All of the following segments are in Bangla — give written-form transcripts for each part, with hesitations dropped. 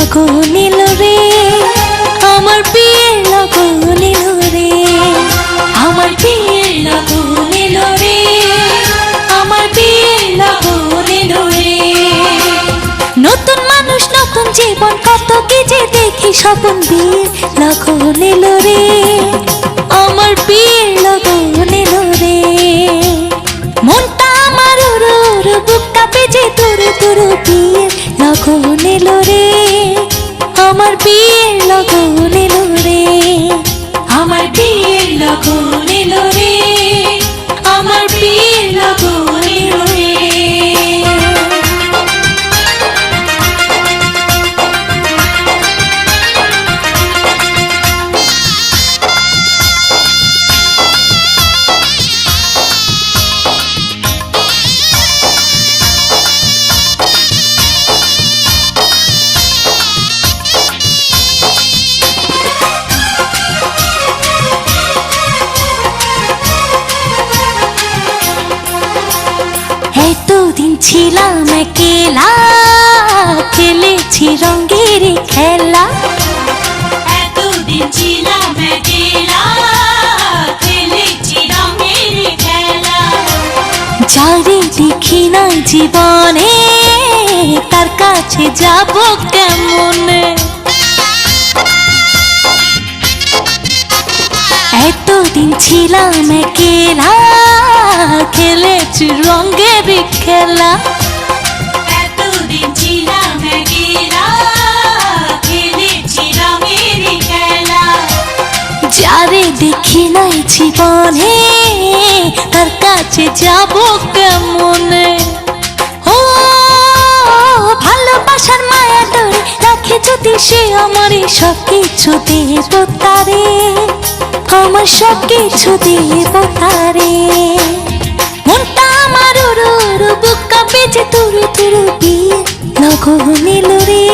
लगन एलो रे आमार बियेर लगन एलो रे आमार बियेर लगन एलो रे आमार बियेर लगन एलो रे नतुन मानुष नतुन जीवन कत कि जे देखी सपन बियेर लगन एलो रे आमार बियेर लगन एलो रे मनटा आमार उरु उरु बुक काঁপে যে तुरु तुरु बियेर लगन एलो रे आमार बियेर लगन एलो रे आमार बियेर लगन एलो रे आमार बियेर लगन एलो रे এতদিন ছিলাম একলা খেলেছি রঙের খেলা এতদিন ছিলাম একলা খেলেছি রঙের খেলা যারে দেখি না জীবনে তার কাছে যাব কেমনে এতদিন ছিলাম একলা খেলেছি রঙের খেলা এতদিন ছিলাম একলা খেলেছি রঙের খেলা যারে দেখি নাই জীবনে তার কাছে যাব কেমনে ও ভালোবাসার মায়া ধরে রাখে যদি সে আমার সব কিছু দেব তারে আমার সব কিছু দেব তারে মনটা আমার উরু উরু বুক কাঁপে যে তুরু তুরু বিয়ের লগন এলো রে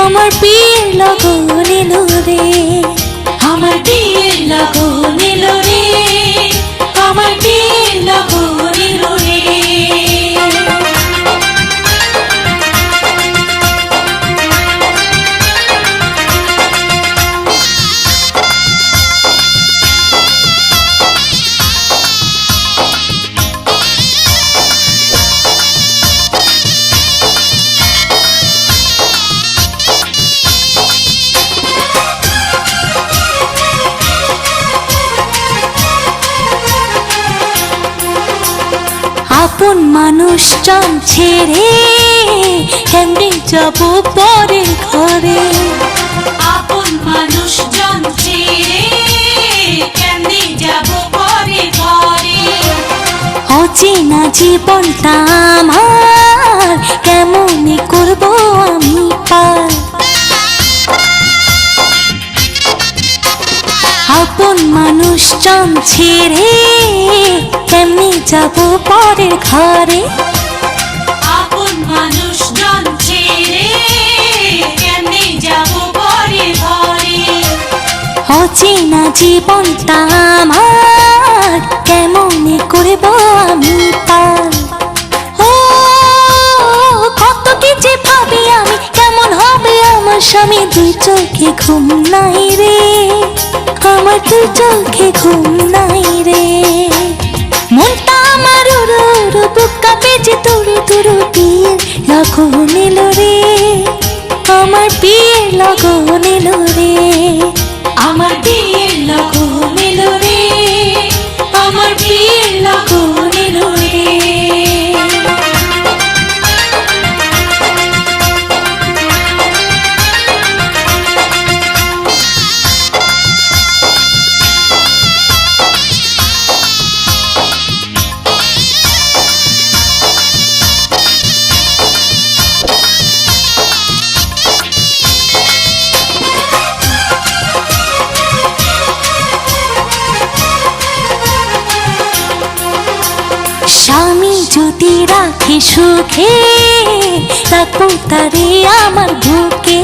আমার বিয়ের লগন এলো রে আমার বিয়ের লগন এলো রে আমার বিয়ের লগন এলো রে আপন মানুষজন ছেড়ে কেমনে যাব পরের ঘরে আপন মানুষজন ছেড়ে কেমনে যাব পরের ঘরে অচেনা জীবনটা আমার কেমনে করব আমি পার আপন মানুষজন ছেড়ে কেমনে যাব পরের ঘরে আপন মানুষজন ছেড়ে কেমনে যাব পরের ঘরে অচেনা জীবনটা আমার কেমনে করব আমি পার ও কত কিছু ভাবি আমি কেমন হবে আমার স্বামী দুই চোখে ঘুম নাই রে আমার দুই চোখে ঘুম নাই রে মনটা আমার উরু উরু বুক কাঁপে যে তুরু তুরু বিয়ের লগন এলো রে আমার বিয়ের লগন এলো রে আমার বিয়ের লগন এলো রে আমার বিয়ের লগন এলো রে স্বামী যদি রাখে সুখে রাখবো তারে আমার বুকে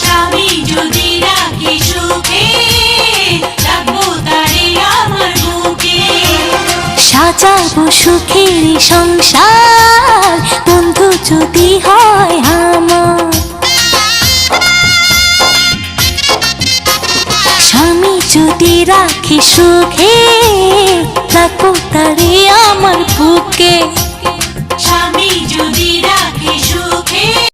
স্বামী যদি রাখে সুখে রাখবো তারে আমার বুকে সাজাবো সুখের সংসার বন্ধু যদি হয় আমার রাখি সুখে থাকবো তারে আমার বুকে। স্বামী যদি রাখে সুখে